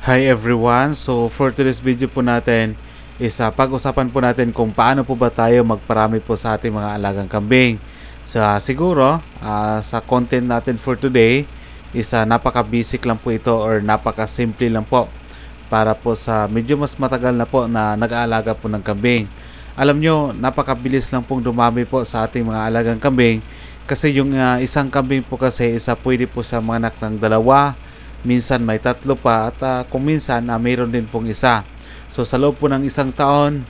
Hi everyone! So for today's video po natin is pag-usapan po natin kung paano po ba tayo magparami po sa ating mga alagang kambing. Siguro sa content natin for today is napaka-basic lang po ito or napaka-simple lang po para po sa medyo mas matagal na po na nag-aalaga po ng kambing. Alam nyo, napakabilis lang pong dumami po sa ating mga alagang kambing kasi yung isang kambing po kasi pwede po sa mga anak ng dalawa, minsan may tatlo pa at kung minsan mayroon din pong isa. So sa loob po ng isang taon,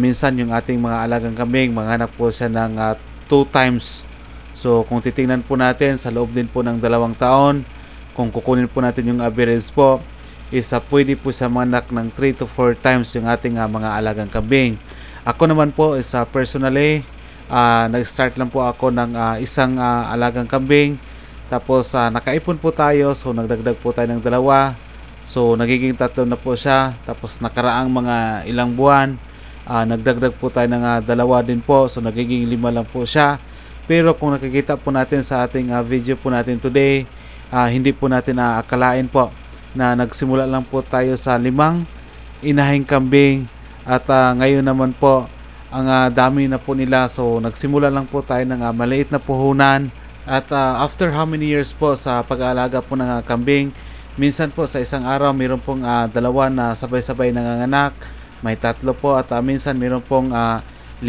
minsan yung ating mga alagang kambing manganak po siya ng 2 times. So kung titingnan po natin sa loob din po ng 2 taon, kung kukunin po natin yung average po, pwede po siya manganak ng 3 to 4 times yung ating mga alagang kambing. Ako naman po personally, nag-start lang po ako ng isang alagang kambing. Tapos nakaipon po tayo, so nagdagdag po tayo ng 2. So nagiging 3 na po siya. Tapos nakaraang mga ilang buwan, nagdagdag po tayo ng 2 din po. So nagiging 5 lang po siya. Pero kung nakikita po natin sa ating video po natin today, hindi po natin akalain po na nagsimula lang po tayo sa 5 inahing kambing. At ngayon naman po, ang dami na po nila. So nagsimula lang po tayo ng maliit na puhunan. At after how many years po sa pag-aalaga po ng kambing, minsan po sa isang araw mayroon pong 2 na sabay-sabay nanganganak, may 3 po at minsan mayroon pong 5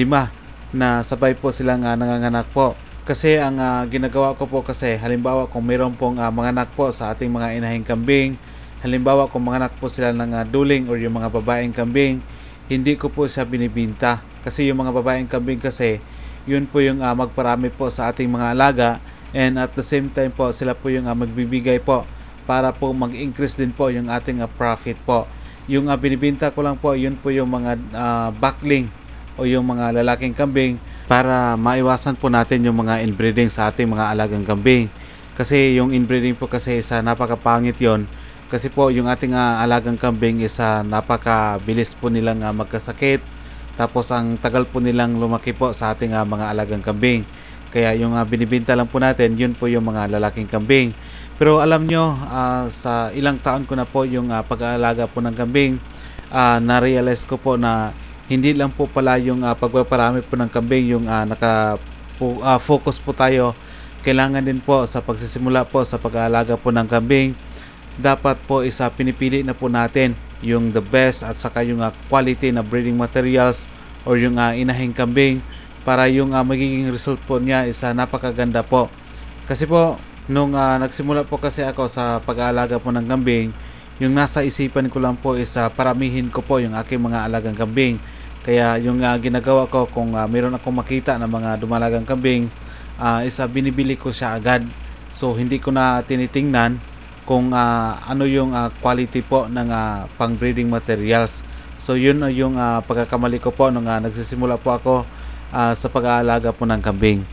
na sabay po silang nanganganak po. Kasi ang ginagawa ko po kasi halimbawa kung mayroon pong manganak po sa ating mga inahing kambing, halimbawa kung manganak po sila ng duling or yung mga babaeng kambing, hindi ko po siya binibinta. Kasi yung mga babaeng kambing kasi, yun po yung magparami po sa ating mga alaga, and at the same time po sila po yung magbibigay po para po mag-increase din po yung ating profit po. Yung binibinta ko lang po, yun po yung mga backling o yung mga lalaking kambing para maiwasan po natin yung mga inbreeding sa ating mga alagang kambing. Kasi yung inbreeding po kasi napakapangit yon. Kasi po yung ating alagang kambing napakabilis po nilang magkasakit. Tapos ang tagal po nilang lumaki po sa ating mga alagang kambing. Kaya yung binibinta lang po natin, yun po yung mga lalaking kambing. Pero alam nyo, sa ilang taon ko na po yung pag-aalaga po ng kambing, na-realize ko po na hindi lang po pala yung pagpaparami po ng kambing yung focus po tayo. Kailangan din po sa pagsisimula po sa pag-aalaga po ng kambing, dapat po pinipili na po natin yung the best at saka yung quality na breeding materials or yung inahing kambing para yung magiging result po niya napakaganda po. Kasi po nung nagsimula po kasi ako sa pag-aalaga po ng kambing, yung nasa isipan ko lang po paramihin ko po yung aking mga alagang kambing. Kaya yung ginagawa ko kung mayroon akong makita na mga dumalagang kambing, binibili ko siya agad. So hindi ko na tinitingnan kung ano yung quality po ng pang breeding materials. So yun yung pagkakamali ko po nung nagsisimula po ako sa pag-aalaga po ng kambing.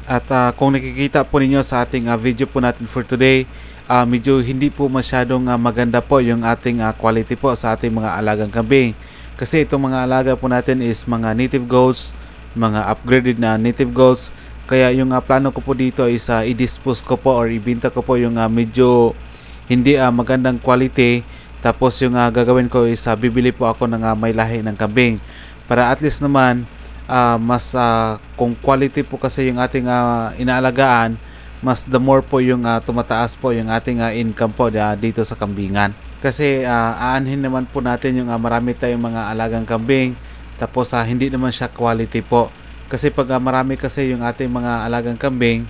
At kung nakikita po ninyo sa ating video po natin for today, medyo hindi po masyadong maganda po yung ating quality po sa ating mga alagang kambing. Kasi itong mga alaga po natin is mga native goats, mga upgraded na native goats. Kaya yung plano ko po dito is i-dispose ko po or ibinta ko po yung medyo hindi magandang quality. Tapos yung gagawin ko is bibili po ako ng may lahi ng kambing para at least naman mas kung quality po kasi yung ating inaalagaan, mas the more po yung tumataas po yung ating income po dito sa kambingan. Kasi aanhin naman po natin yung marami tayong mga alagang kambing, tapos hindi naman siya quality po. Kasi pag marami kasi yung ating mga alagang kambing,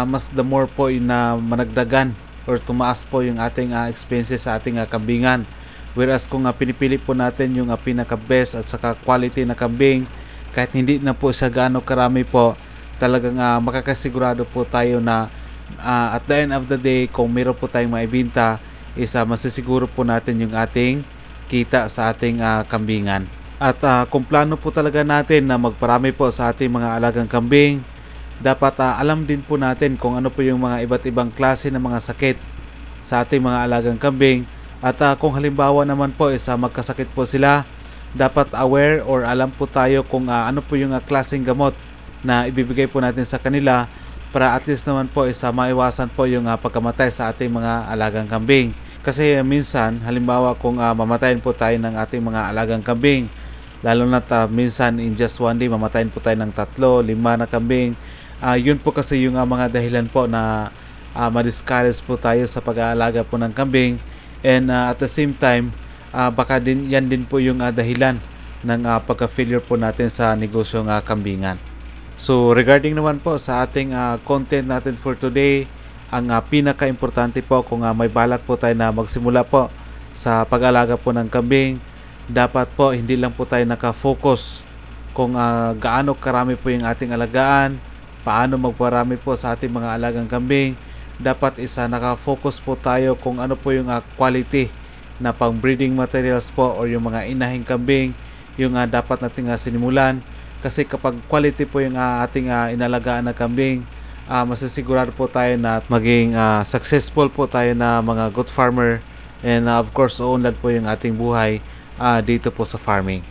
mas the more po yung managdagan or tumaas po yung ating expenses sa ating kambingan. Whereas kung pinipili po natin yung pinaka-best at saka quality na kambing, kahit hindi na po siya gaano karami po, talagang makakasigurado po tayo na at the end of the day, kung meron po tayong maibinta, masisiguro po natin yung ating kita sa ating kambingan. At kung plano po talaga natin na magparami po sa ating mga alagang kambing, dapat alam din po natin kung ano po yung mga iba't ibang klase ng mga sakit sa ating mga alagang kambing. At kung halimbawa naman po magkasakit po sila, dapat aware or alam po tayo kung ano po yung klaseng gamot na ibibigay po natin sa kanila para at least naman po maiwasan po yung pagkamatay sa ating mga alagang kambing. Kasi minsan, halimbawa kung mamatayin po tayo ng ating mga alagang kambing, lalo na minsan in just one day, mamatayin po tayo ng 3, 5 na kambing. Yun po kasi yung mga dahilan po na ma-discourage po tayo sa pag-aalaga po ng kambing. And at the same time, baka din yan din po yung dahilan ng pagka-failure po natin sa negosyong kambingan. So regarding naman po sa ating content natin for today, ang pinaka-importante po kung may balak po tayo na magsimula po sa pag-alaga po ng kambing, dapat po hindi lang po tayo naka-focus kung gaano karami po yung ating alagaan, paano magparami po sa ating mga alagang kambing. Dapat naka-focus po tayo kung ano po yung quality na pang breeding materials po or yung mga inahing kambing yung dapat nating sinimulan. Kasi kapag quality po yung ating inalagaan na kambing, masisigurado po tayo na maging successful po tayo na mga goat farmer, and of course uunlad po yung ating buhay dito po sa farming.